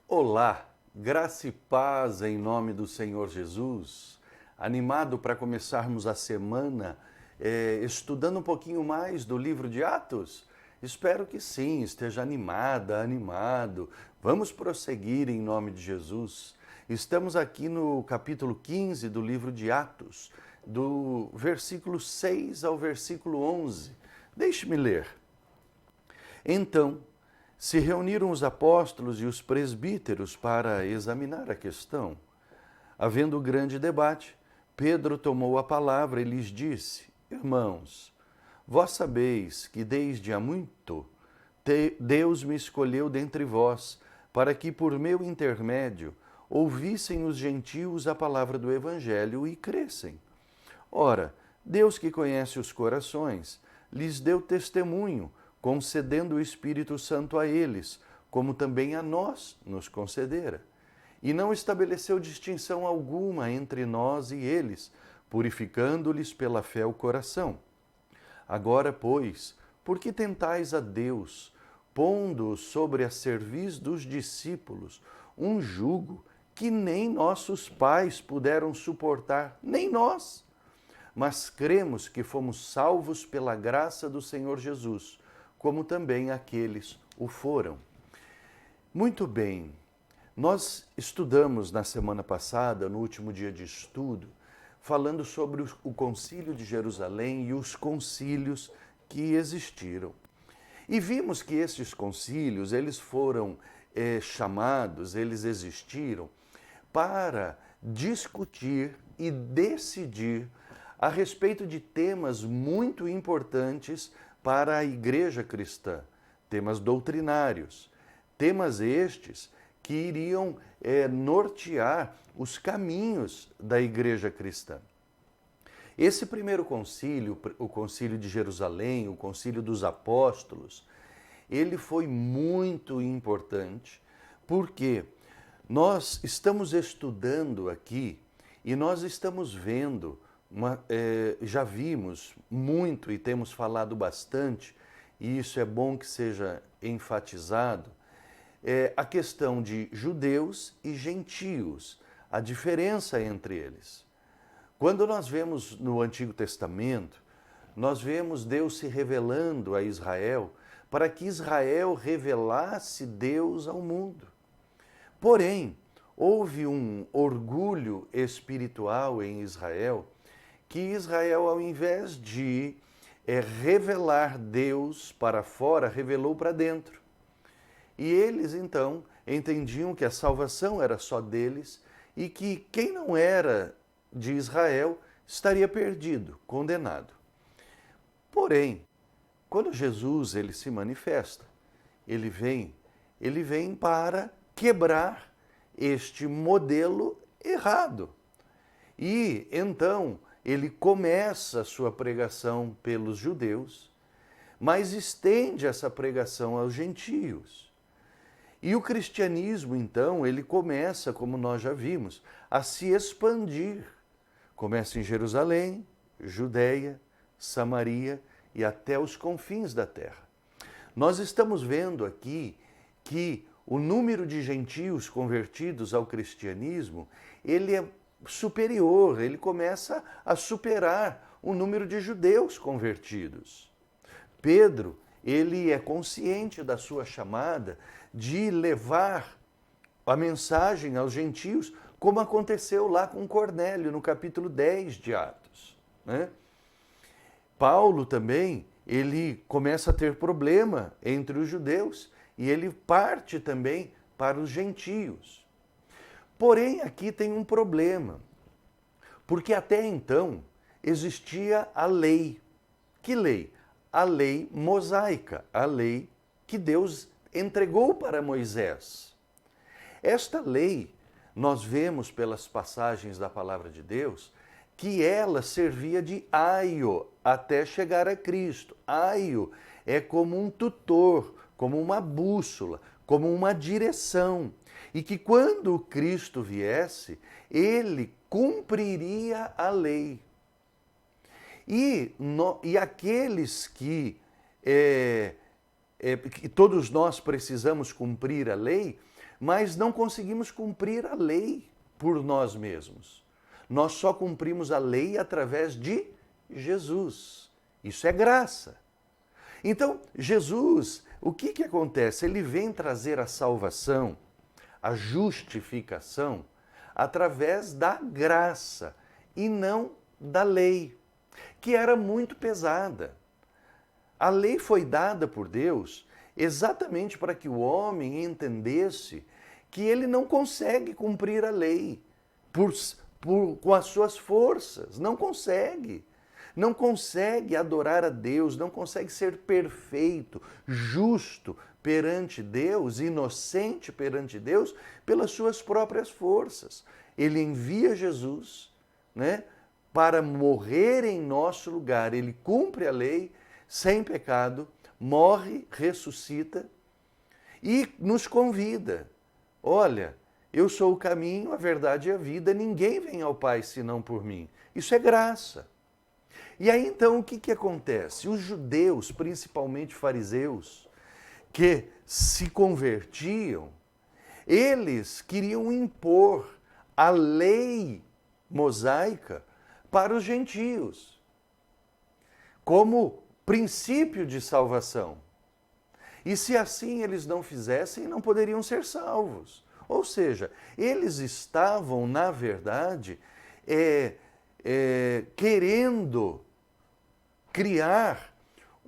Olá, graça e paz em nome do Senhor Jesus. Animado para começarmos a semana estudando um pouquinho mais do livro de Atos? Espero que sim, esteja animada, animado. Vamos prosseguir em nome de Jesus. Estamos aqui no capítulo 15 do livro de Atos, do versículo 6 ao versículo 11. Deixe-me ler. Então, se reuniram os apóstolos e os presbíteros para examinar a questão. Havendo grande debate, Pedro tomou a palavra e lhes disse: Irmãos, vós sabeis que desde há muito Deus me escolheu dentre vós, para que por meu intermédio ouvissem os gentios a palavra do Evangelho e crescem. Ora, Deus que conhece os corações, lhes deu testemunho, concedendo o Espírito Santo a eles, como também a nós nos concedera. E não estabeleceu distinção alguma entre nós e eles, purificando-lhes pela fé o coração. Agora, pois, por que tentais a Deus, pondo sobre a cerviz dos discípulos um jugo que nem nossos pais puderam suportar, nem nós? Mas cremos que fomos salvos pela graça do Senhor Jesus, como também aqueles o foram. Muito bem, nós estudamos na semana passada, no último dia de estudo, falando sobre o Concílio de Jerusalém e os concílios que existiram. E vimos que esses concílios, eles foram chamados, eles existiram para discutir e decidir a respeito de temas muito importantes para a igreja cristã, temas doutrinários, temas estes que iriam nortear os caminhos da igreja cristã. Esse primeiro concílio, o concílio de Jerusalém, o concílio dos apóstolos, ele foi muito importante porque nós estamos estudando aqui e nós estamos vendo, já vimos muito e temos falado bastante, e isso é bom que seja enfatizado, a questão de judeus e gentios, a diferença entre eles. Quando nós vemos no Antigo Testamento, nós vemos Deus se revelando a Israel para que Israel revelasse Deus ao mundo. Porém, houve um orgulho espiritual em Israel, que Israel, ao invés de revelar Deus para fora, revelou para dentro. E eles, então, entendiam que a salvação era só deles e que quem não era de Israel estaria perdido, condenado. Porém, quando Jesus ele se manifesta, ele vem para quebrar este modelo errado. E então ele começa a sua pregação pelos judeus, mas estende essa pregação aos gentios. E o cristianismo, então, ele começa, como nós já vimos, a se expandir. Começa em Jerusalém, Judeia, Samaria e até os confins da terra. Nós estamos vendo aqui que o número de gentios convertidos ao cristianismo, ele é superior, ele começa a superar o número de judeus convertidos. Pedro, ele é consciente da sua chamada de levar a mensagem aos gentios, como aconteceu lá com Cornélio, no capítulo 10 de Atos, né? Paulo também, ele começa a ter problema entre os judeus e ele parte também para os gentios. Porém, aqui tem um problema, porque até então existia a lei. Que lei? A lei mosaica, a lei que Deus entregou para Moisés. Esta lei, nós vemos pelas passagens da palavra de Deus, que ela servia de aio até chegar a Cristo. Aio é como um tutor, como uma bússola, como uma direção. E que quando Cristo viesse, ele cumpriria a lei. E aqueles que todos nós precisamos cumprir a lei, mas não conseguimos cumprir a lei por nós mesmos. Nós só cumprimos a lei através de Jesus. Isso é graça. Então, Jesus, o que acontece? Ele vem trazer a salvação, a justificação, através da graça e não da lei, que era muito pesada. A lei foi dada por Deus exatamente para que o homem entendesse que ele não consegue cumprir a lei com as suas forças, não consegue. Não consegue adorar a Deus, não consegue ser perfeito, justo perante Deus, inocente perante Deus, pelas suas próprias forças. Ele envia Jesus, né, para morrer em nosso lugar. Ele cumpre a lei sem pecado, morre, ressuscita e nos convida. Olha, eu sou o caminho, a verdade e a vida, ninguém vem ao Pai senão por mim. Isso é graça. E aí então o que acontece? Os judeus, principalmente fariseus, que se convertiam, eles queriam impor a lei mosaica para os gentios, como princípio de salvação. E se assim eles não fizessem, não poderiam ser salvos. Ou seja, eles estavam, na verdade, querendo criar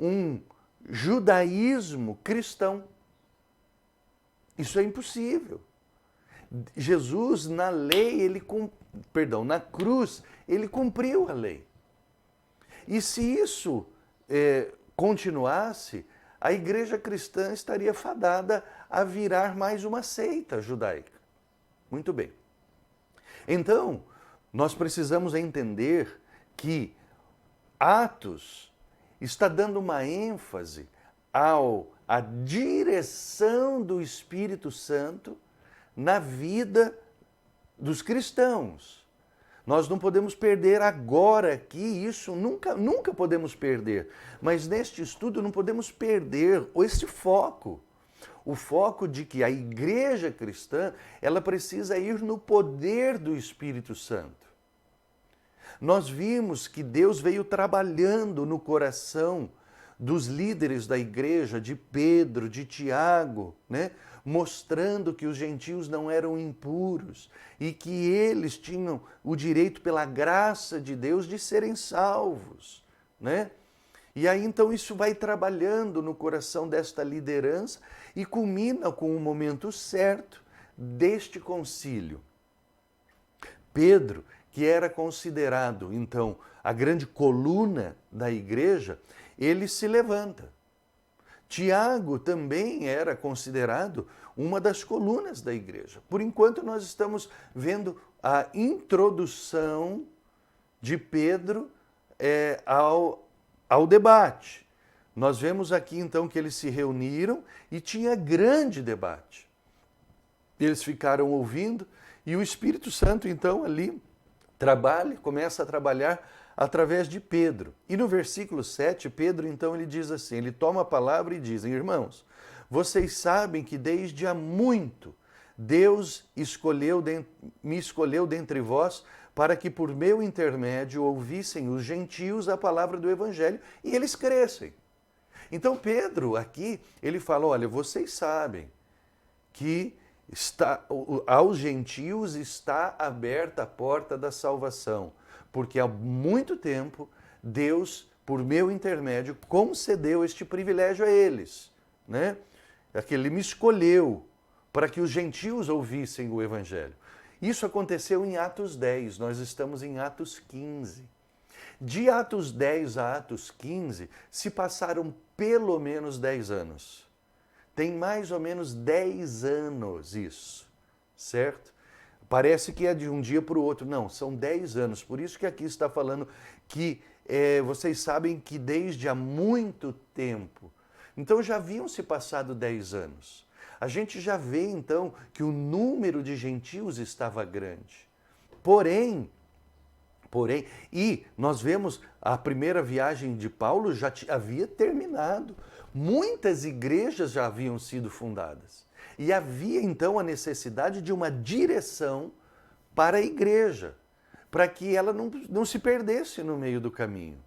um judaísmo cristão. Isso é impossível. Jesus, na lei, na cruz, ele cumpriu a lei. E se isso continuasse, a igreja cristã estaria fadada a virar mais uma seita judaica. Muito bem. Então, nós precisamos entender que Atos está dando uma ênfase à direção do Espírito Santo na vida dos cristãos. Nós não podemos perder agora aqui, isso nunca podemos perder. Mas neste estudo não podemos perder esse foco. O foco de que a igreja cristã, ela precisa ir no poder do Espírito Santo. Nós vimos que Deus veio trabalhando no coração dos líderes da igreja, de Pedro, de Tiago, né? Mostrando que os gentios não eram impuros e que eles tinham o direito, pela graça de Deus, de serem salvos, né? E aí então isso vai trabalhando no coração desta liderança e culmina com o momento certo deste concílio. Pedro, que era considerado, então, a grande coluna da igreja, ele se levanta. Tiago também era considerado uma das colunas da igreja. Por enquanto, nós estamos vendo a introdução de Pedro ao debate. Nós vemos aqui, então, que eles se reuniram e tinha grande debate. Eles ficaram ouvindo e o Espírito Santo, então, ali começa a trabalhar através de Pedro. E no versículo 7, Pedro, então, ele diz assim, ele toma a palavra e diz, irmãos, vocês sabem que desde há muito Deus me escolheu dentre vós para que por meu intermédio ouvissem os gentios a palavra do Evangelho e eles crescem. Então Pedro aqui, ele fala, olha, vocês sabem que aos gentios está aberta a porta da salvação, porque há muito tempo Deus, por meu intermédio, concedeu este privilégio a eles, né? É que ele me escolheu para que os gentios ouvissem o Evangelho. Isso aconteceu em Atos 10, nós estamos em Atos 15. De Atos 10 a Atos 15 se passaram pelo menos 10 anos. Tem mais ou menos 10 anos isso, certo? Parece que é de um dia para o outro. Não, são 10 anos. Por isso que aqui está falando que vocês sabem que desde há muito tempo. Então já haviam se passado 10 anos. A gente já vê então que o número de gentios estava grande. Porém, e nós vemos a primeira viagem de Paulo já havia terminado. Muitas igrejas já haviam sido fundadas. E havia então a necessidade de uma direção para a igreja, para que ela não se perdesse no meio do caminho.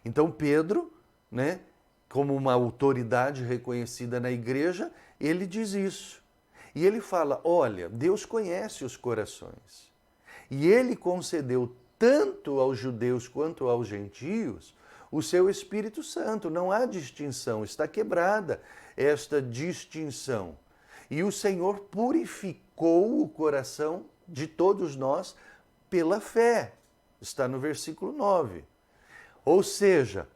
Então Pedro, né, como uma autoridade reconhecida na igreja, ele diz isso. E ele fala, olha, Deus conhece os corações. E ele concedeu tanto aos judeus quanto aos gentios o seu Espírito Santo. Não há distinção, está quebrada esta distinção. E o Senhor purificou o coração de todos nós pela fé. Está no versículo 9. Ou seja,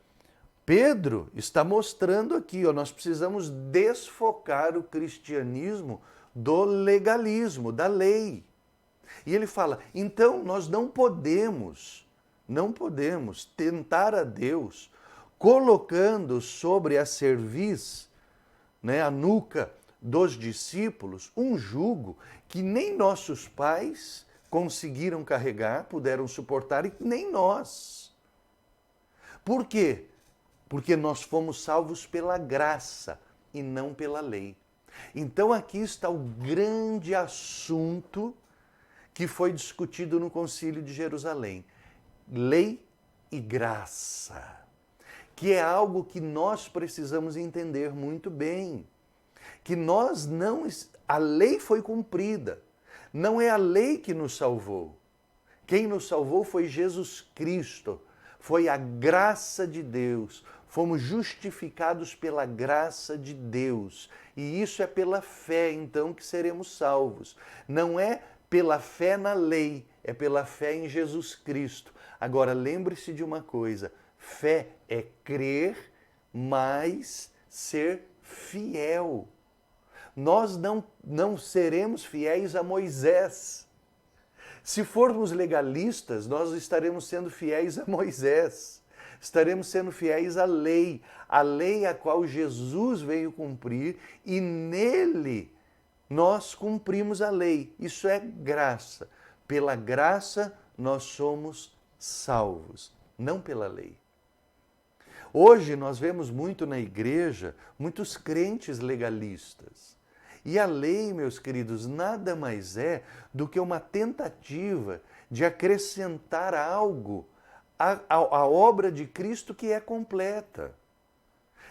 Pedro está mostrando aqui, nós precisamos desfocar o cristianismo do legalismo, da lei. E ele fala, então nós não podemos tentar a Deus colocando sobre a cerviz, né, a nuca dos discípulos, um jugo que nem nossos pais conseguiram carregar, puderam suportar e nem nós. Por quê? Porque nós fomos salvos pela graça e não pela lei. Então aqui está o grande assunto que foi discutido no Concílio de Jerusalém. Lei e graça. Que é algo que nós precisamos entender muito bem. Que nós não... A lei foi cumprida. Não é a lei que nos salvou. Quem nos salvou foi Jesus Cristo. Foi a graça de Deus. Fomos justificados pela graça de Deus. E isso é pela fé, então, que seremos salvos. Não é pela fé na lei, é pela fé em Jesus Cristo. Agora, lembre-se de uma coisa. Fé é crer, mas ser fiel. Nós não seremos fiéis a Moisés. Se formos legalistas, nós estaremos sendo fiéis a Moisés. Estaremos sendo fiéis à lei a qual Jesus veio cumprir, e nele nós cumprimos a lei. Isso é graça. Pela graça nós somos salvos, não pela lei. Hoje nós vemos muito na igreja, muitos crentes legalistas. E a lei, meus queridos, nada mais é do que uma tentativa de acrescentar algo à obra de Cristo que é completa.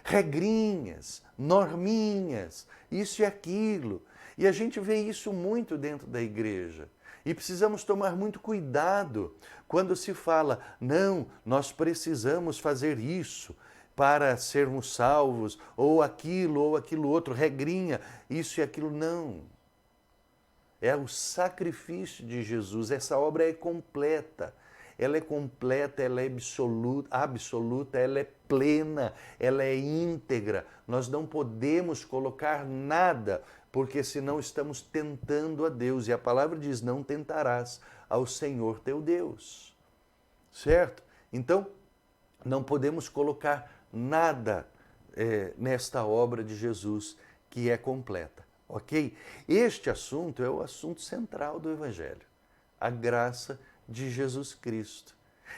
Regrinhas, norminhas, isso e aquilo. E a gente vê isso muito dentro da igreja. E precisamos tomar muito cuidado quando se fala, não, nós precisamos fazer isso para sermos salvos, ou aquilo outro, regrinha, isso e aquilo. Não. É o sacrifício de Jesus, essa obra é completa. Ela é completa, ela é absoluta, ela é plena, ela é íntegra. Nós não podemos colocar nada, porque senão estamos tentando a Deus. E a palavra diz, não tentarás ao Senhor teu Deus. Certo? Então, não podemos colocar nada nesta obra de Jesus que é completa. Ok? Este assunto é o assunto central do Evangelho. A graça de Jesus Cristo.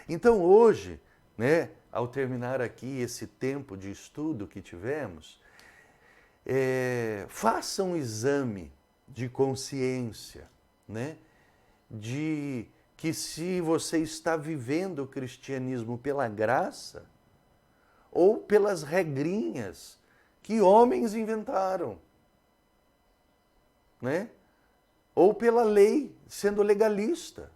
Então hoje, né, ao terminar aqui esse tempo de estudo que tivemos, faça um exame de consciência, né, de que se você está vivendo o cristianismo pela graça ou pelas regrinhas que homens inventaram, né? Ou pela lei, sendo legalista.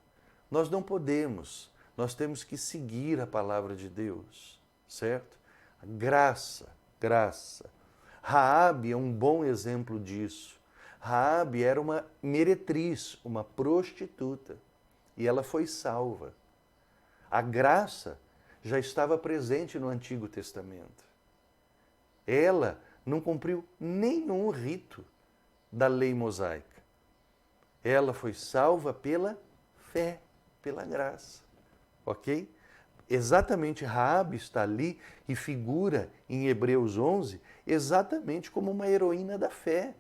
Nós não podemos, nós temos que seguir a palavra de Deus, certo? Graça, graça. Raabe é um bom exemplo disso. Raabe era uma meretriz, uma prostituta, e ela foi salva. A graça já estava presente no Antigo Testamento. Ela não cumpriu nenhum rito da lei mosaica. Ela foi salva pela fé, pela graça, ok? Exatamente, Raabe está ali e figura em Hebreus 11 exatamente como uma heroína da fé.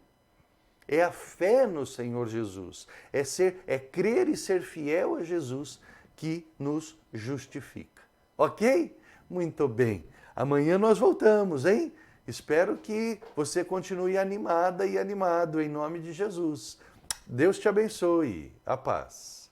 É a fé no Senhor Jesus, é crer e ser fiel a Jesus que nos justifica, ok? Muito bem, amanhã nós voltamos, hein? Espero que você continue animada e animado em nome de Jesus. Deus te abençoe. A paz.